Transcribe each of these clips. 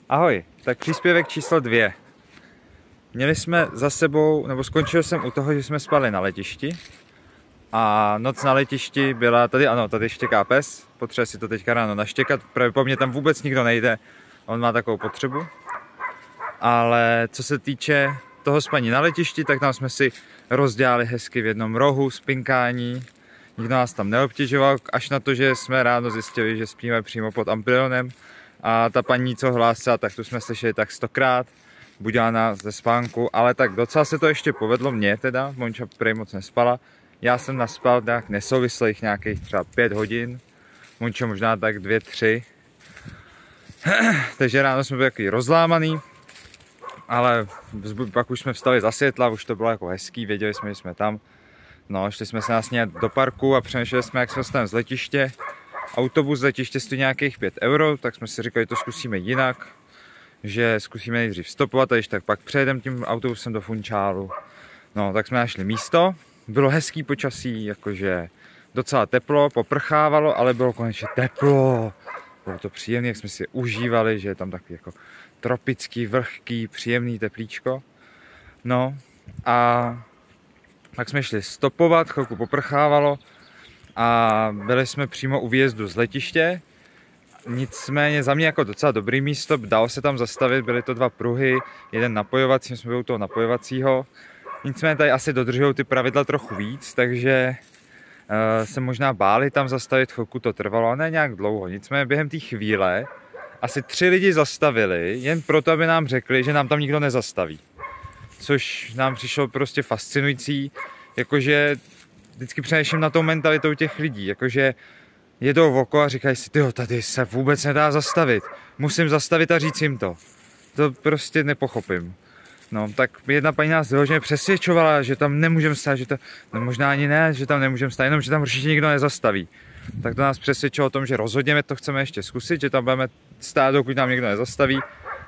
Ahoj, tak příspěvek číslo 2. Měli jsme za sebou, nebo skončil jsem u toho, že jsme spali na letišti. A noc na letišti byla tady, ano, tady štěká pes. Potřebuje si to teďka ráno naštěkat, protože po mně tam vůbec nikdo nejde. On má takovou potřebu. Ale co se týče toho spaní na letišti, tak tam jsme si rozdělali hezky v jednom rohu, spinkání. Nikdo nás tam neobtěžoval, až na to, že jsme ráno zjistili, že spíme přímo pod ambrionem. A ta paní, co hlásila, tak tu jsme slyšeli tak 100krát, budila nás ze spánku, ale tak docela se to ještě povedlo mně teda, Monča prej moc nespala. Já jsem naspal tak nesouvislých nějakých třeba 5 hodin, Monča možná tak 2-3. Takže ráno jsme byli takový rozlámaný, ale pak už jsme vstali za světla, už to bylo jako hezký, věděli jsme, že jsme tam. No, šli jsme se nasnět do parku a přemýšleli jsme, jak jsme dostaneme z letiště. Autobus z letiště stojí nějakých 5 euro, tak jsme si říkali, že to zkusíme jinak. Že zkusíme nejdřív stopovat a když tak pak přejedeme tím autobusem do Funčálu. No, tak jsme našli místo. Bylo hezký počasí, jakože docela teplo, poprchávalo, ale bylo konečně teplo. Bylo to příjemné, jak jsme si užívali, že je tam takový jako tropický, vlhký, příjemný teplíčko. No a tak jsme šli stopovat, chvilku poprchávalo a byli jsme přímo u výjezdu z letiště. Nicméně za mě jako docela dobrý místo, dalo se tam zastavit, byly to 2 pruhy, jeden napojovací, jsme byli u toho napojovacího. Nicméně tady asi dodržují ty pravidla trochu víc, takže se možná báli tam zastavit, chvilku to trvalo, ale ne nějak dlouho. Nicméně během té chvíle asi 3 lidi zastavili, jen proto, aby nám řekli, že nám tam nikdo nezastaví. Což nám přišlo prostě fascinující, jakože vždycky přemýšlím na tou mentalitou těch lidí, jakože jedou v oko a říkají si, tyjo, tady se vůbec nedá zastavit, musím zastavit a říct jim to. To prostě nepochopím. No, tak jedna paní nás vyloženě přesvědčovala, že tam nemůžeme stát, že to, no možná ani ne, že tam nemůžeme stát, jenom že tam určitě nikdo nezastaví. Tak to nás přesvědčilo o tom, že rozhodně to chceme ještě zkusit, že tam budeme stát, dokud nám někdo nezastaví.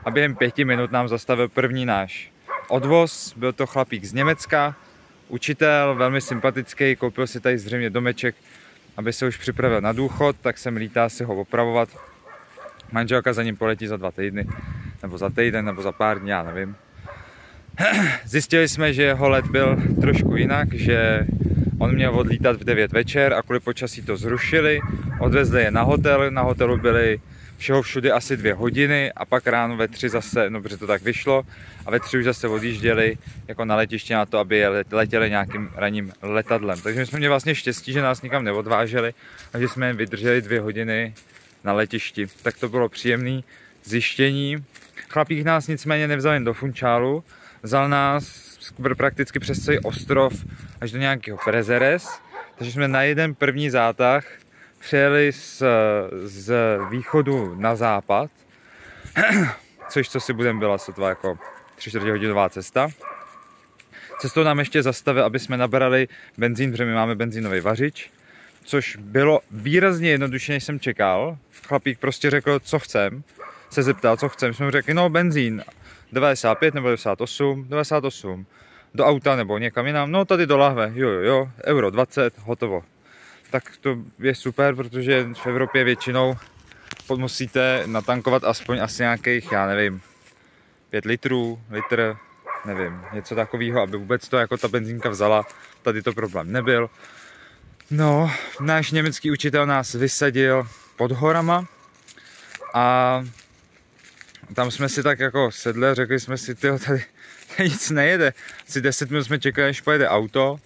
A během 5 minut nám zastavil první náš odvoz, byl to chlapík z Německa, učitel, velmi sympatický, koupil si tady zřejmě domeček, aby se už připravil na důchod, tak sem lítá si ho opravovat. Manželka za ním poletí za 2 týdny, nebo za týden, nebo za pár dní, já nevím. Zjistili jsme, že jeho let byl trošku jinak, že on měl odlítat v 9 večer a kvůli počasí to zrušili, odvezli je na hotelu byli všeho všudy asi 2 hodiny a pak ráno ve 3 zase, no protože to tak vyšlo, a ve 3 už zase odjížděli jako na letiště na to, aby letěli nějakým ranním letadlem. Takže my jsme měli vlastně štěstí, že nás nikam neodváželi a že jsme jen vydrželi 2 hodiny na letišti. Tak to bylo příjemné zjištění. Chlapík nás nicméně nevzal jen do Funčálu, vzal nás prakticky přes celý ostrov až do nějakého Prezeres, takže jsme na jeden první zátah přijeli z východu na západ, což co si budeme byla sotva jako 3/4 hodinová cesta. Cestou nám ještě zastavil, aby jsme nabrali benzín, protože my máme benzínový vařič, což bylo výrazně jednodušší, než jsem čekal. Chlapík prostě řekl, co chcem, se zeptal, co chcem, jsme mu řekli, no benzín, 95 nebo 98, 98, do auta nebo někam jinam, no tady do lahve, jo, euro 20, hotovo. Tak to je super, protože v Evropě většinou musíte natankovat aspoň asi nějakých, já nevím, 5 litrů, litr, nevím, něco takového, aby vůbec to jako ta benzínka vzala, tady to problém nebyl. No, náš německý učitel nás vysadil pod horama a tam jsme si tak jako sedli a řekli jsme si, tyjo, tady nic nejede. Asi 10 minut jsme čekali, než pojede auto,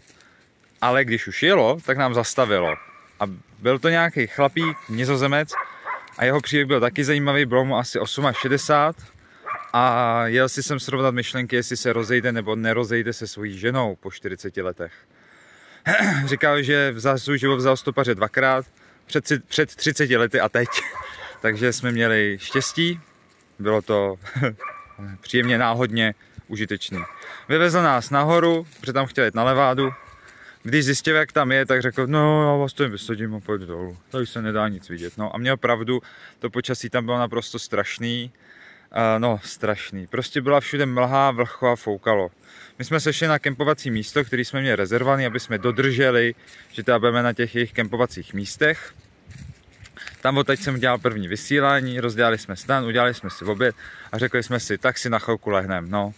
ale když už jelo, tak nám zastavilo. A byl to nějaký chlapík, Nizozemec, a jeho příběh byl taky zajímavý, bylo mu asi 68 a jel si sem srovnat myšlenky, jestli se rozejde nebo nerozejde se svojí ženou po 40 letech. Říkal, že za svůj život vzal stopaře 2krát, před 30 lety a teď. Takže jsme měli štěstí, bylo to příjemně náhodně užitečný. Vyvezl nás nahoru, protože tam chtěl jít na Levádu. Když zjistil, jak tam je, tak řekl, no já vás to vysadím a pojď dolů, tady se nedá nic vidět. No a měl pravdu, to počasí tam bylo naprosto strašný. No strašný, prostě byla všude mlha, vlhko a foukalo. My jsme se šli na kempovací místo, který jsme měli rezervovaný, aby jsme dodrželi, že teda budeme na těch jejich kempovacích místech. Tam odteď jsem udělal první vysílání, rozdělali jsme stan, udělali jsme si oběd a řekli jsme si, tak si na chvilku lehnem, no.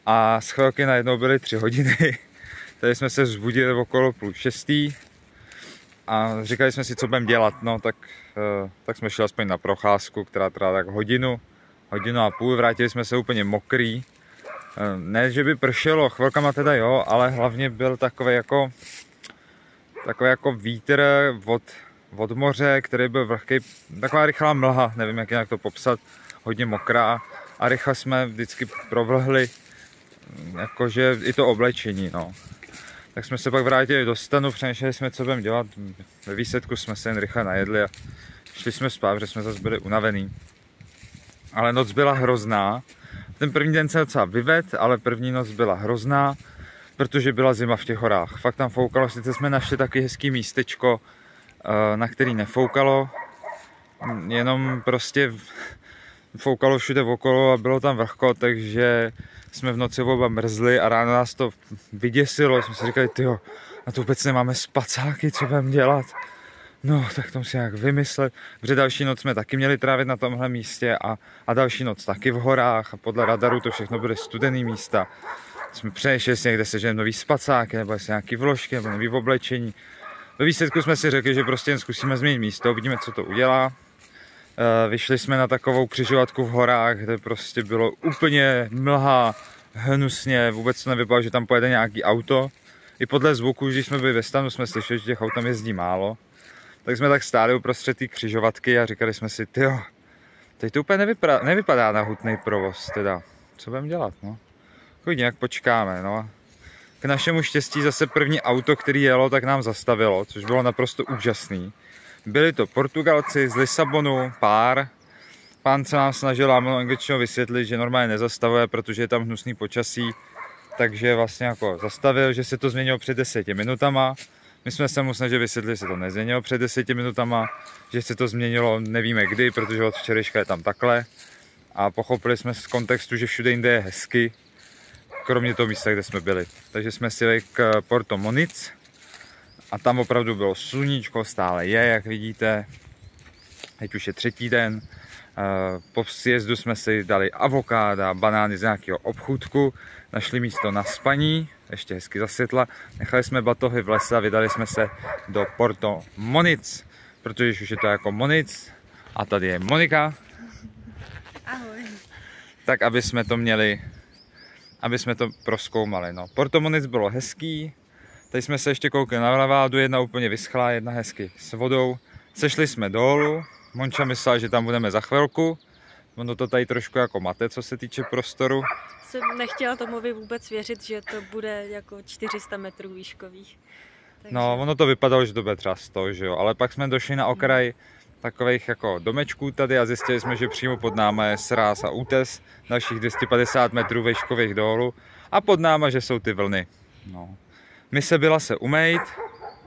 A z chvilky najednou byly 3 hodiny, tady jsme se vzbudili okolo 5:30 a říkali jsme si, co budeme dělat, no tak jsme šli aspoň na procházku, která trvala tak hodinu a půl, vrátili jsme se úplně mokrý. Ne, že by pršelo, chvilkama teda jo, ale hlavně byl takový jako vítr od moře, který byl vlhký, taková rychlá mlha, nevím jak jinak to popsat, hodně mokrá a rychle jsme vždycky provlhli, jakože i to oblečení, no. Tak jsme se pak vrátili do stanu, přemýšleli jsme, co budeme dělat, ve výsledku jsme se jen rychle najedli a šli jsme spát, protože jsme zase byli unavený. Ale noc byla hrozná, ten první den se docela vyvedl, ale první noc byla hrozná, protože byla zima v těch horách. Fakt tam foukalo, sice jsme našli taky hezký místečko, na který nefoukalo, jenom prostě foukalo všude okolo a bylo tam vlhko, takže jsme v noci oba mrzli a ráno nás to vyděsilo. Jsme si říkali, tyjo, na to vůbec nemáme spacáky, co budeme dělat. No, tak to musím nějak vymyslet, protože další noc jsme taky měli trávit na tomhle místě a další noc taky v horách a podle radaru to všechno byly studený místa. Jsme přešli si někde seženeme nový spacáky, nebo jestli nějaký vložky, nebo nový oblečení. Ve výsledku jsme si řekli, že prostě jen zkusíme změnit místo, uvidíme, co to udělá. Vyšli jsme na takovou křižovatku v horách, kde prostě bylo úplně mlha, hnusně, vůbec to nevypadalo, že tam pojede nějaký auto. I podle zvuku, když jsme byli ve stanu, jsme slyšeli, že těch aut tam jezdí málo. Tak jsme tak stáli uprostřed té křižovatky a říkali jsme si, tyjo, teď to úplně nevypadá na hutný provoz, teda, co budeme dělat, no. Chodně, jak počkáme, no. K našemu štěstí zase první auto, který jelo, tak nám zastavilo, což bylo naprosto úžasný. Byli to Portugalci z Lisabonu, pán se nám snažil lámou angličtinou vysvětlit, že normálně nezastavuje, protože je tam hnusný počasí, takže vlastně jako zastavil, že se to změnilo před 10 minutama. My jsme se mu snažili vysvětlit, že se to nezměnilo před 10 minutama, že se to změnilo nevíme kdy, protože od včerejška je tam takhle. A pochopili jsme z kontextu, že všude jinde je hezky, kromě toho místa, kde jsme byli. Takže jsme si jeli k Porto Moniz a tam opravdu bylo sluníčko, stále je, jak vidíte. Teď už je 3. den. Po sjezdu jsme si dali avokáda, banány z nějakého obchůdku, našli místo na spaní, ještě hezky za světla, nechali jsme batohy v lese a vydali jsme se do Porto Moniz, protože už je to jako Moniz a tady je Monika. Ahoj. Tak aby jsme to prozkoumali. No. Porto Moniz bylo hezký, tady jsme se ještě koukli na lavádu, jedna úplně vyschlá, jedna hezky s vodou. Sešli jsme dolů, Monča myslela, že tam budeme za chvilku, ono to tady trošku jako mate, co se týče prostoru. Jsem nechtěla tomu vůbec věřit, že to bude jako 400 metrů výškových. Takže... No, ono to vypadalo, že to bude třeba 100, že jo, ale pak jsme došli na okraj takových jako domečků tady a zjistili jsme, že přímo pod náma je sráz a útes, dalších 250 metrů výškových dolů a pod náma, že jsou ty vlny. No. Mise byla se umýt,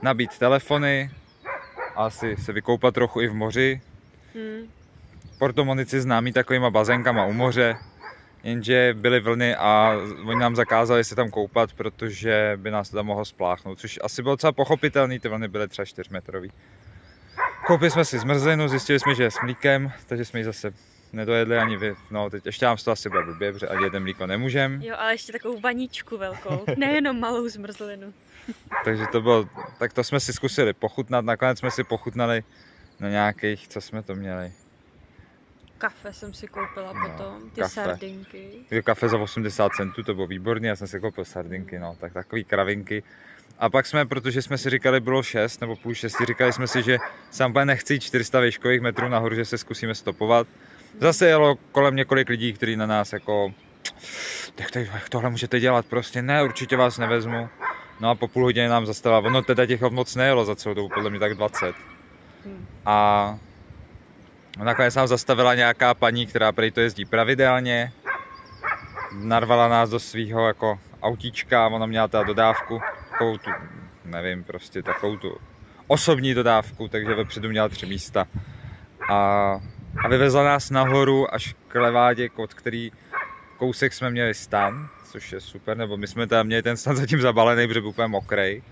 nabít telefony, asi se vykoupat trochu i v moři. Porto Moniz je známý takovýma bazénkama u moře, jenže byly vlny a oni nám zakázali se tam koupat, protože by nás to tam mohlo spláchnout, což asi bylo docela pochopitelný, ty vlny byly třeba 4 metrový. Koupili jsme si zmrzlinu, zjistili jsme, že je s mlíkem, takže jsme ji zase nedojedli ani vy. No, teď ještě nám z toho asi bude blbě, protože ani jeden mlíko nemůžem. Jo, ale ještě takovou vaničku velkou, nejenom malou zmrzlinu. Takže to bylo, tak to jsme si zkusili pochutnat, nakonec jsme si pochutnali na nějakých, co jsme to měli. Kafe jsem si koupila potom, ty kafe. sardinky. Kafe za 80 centů, to bylo výborný, já jsem si koupil sardinky, no, tak takový kravinky. A pak jsme, protože jsme si říkali, bylo 6 nebo půl 6, říkali jsme si, že sám úplně nechci 400 výškových metrů nahoru, že se zkusíme stopovat. Zase jelo kolem několik lidí, kteří na nás jako, tak tohle můžete dělat, prostě ne, určitě vás nevezmu. No a po půl hodině nám zastavila, ono teda těch moc nejelo za celou dobu, podle mě tak 20. A nakonec nám zastavila nějaká paní, která prý to jezdí pravidelně. Narvala nás do svého jako autíčka, ona měla teda dodávku, takovou tu, nevím, prostě takovou tu osobní dodávku, takže vepředu měla 3 místa. A vyvezla nás nahoru až k levádě, od který kousek jsme měli stan, což je super, nebo my jsme tam měli ten stan zatím zabalený, protože byl úplně mokrej.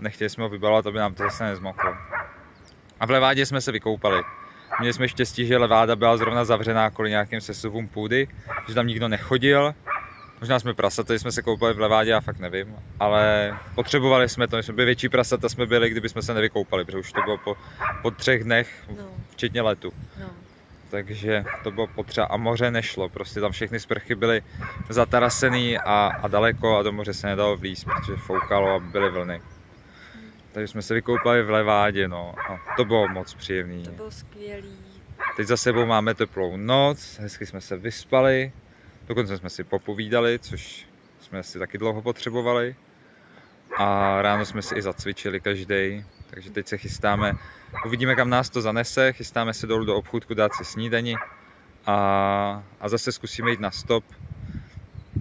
Nechtěli jsme ho vybalovat, aby nám to zase nezmoklo. A v Levádě jsme se vykoupali. Měli jsme štěstí, že Leváda byla zrovna zavřená kvůli nějakým sesuvům půdy, že tam nikdo nechodil. Možná jsme prasata, jsme se koupali v Levádě, já fakt nevím, ale potřebovali jsme to, my jsme byli větší prasata, jsme byli, kdyby jsme se nevykoupali, protože už to bylo po 3 dnech, včetně letu. No. Takže to bylo potřeba a moře nešlo, prostě tam všechny sprchy byly zatarasený a daleko a do moře se nedalo vlízt, protože foukalo a byly vlny. Takže jsme se vykoupali v Levádě, no a to bylo moc příjemný. To bylo skvělý. Teď za sebou máme teplou noc, hezky jsme se vyspali, dokonce jsme si popovídali, což jsme si taky dlouho potřebovali. A ráno jsme si i zacvičili každý, takže teď se chystáme, uvidíme, kam nás to zanese, chystáme se dolů do obchůdku dát si snídani a zase zkusíme jít na stop.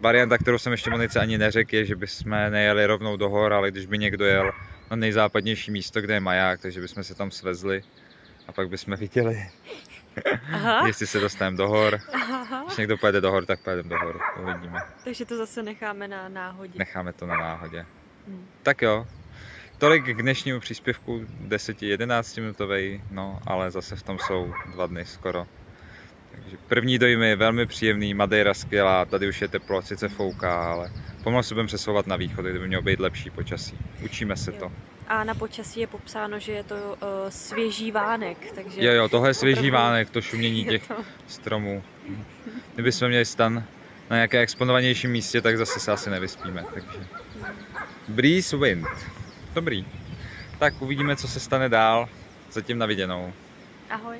Varianta, kterou jsem ještě Monice ani neřekl, je, že bychom nejeli rovnou do hor, ale když by někdo jel na nejzápadnější místo, kde je maják, takže bychom se tam svezli a pak bychom viděli, jestli se dostaneme do hor. Aha. Když někdo pojede do hor, tak pojedeme do hor, uvidíme. Takže to zase necháme na náhodě. Necháme to na náhodě. Tak jo, tolik k dnešnímu příspěvku 10-11 minutovej, no ale zase v tom jsou 2 dny skoro. Takže první dojmy je velmi příjemný, Madeira skvělá, tady už je teplo, sice fouká, ale pomalu se budeme přesouvat na východ, kde by mělo být lepší počasí. Učíme se to. A na počasí je popsáno, že je to svěží vánek, takže... Jo, tohle je svěží vánek, to šumění těch stromů. Kdybychom měli stan na nějaké exponovanějším místě, tak zase se asi nevyspíme, takže... Breeze wind. Dobrý. Tak uvidíme, co se stane dál. Zatím na viděnou. Ahoj.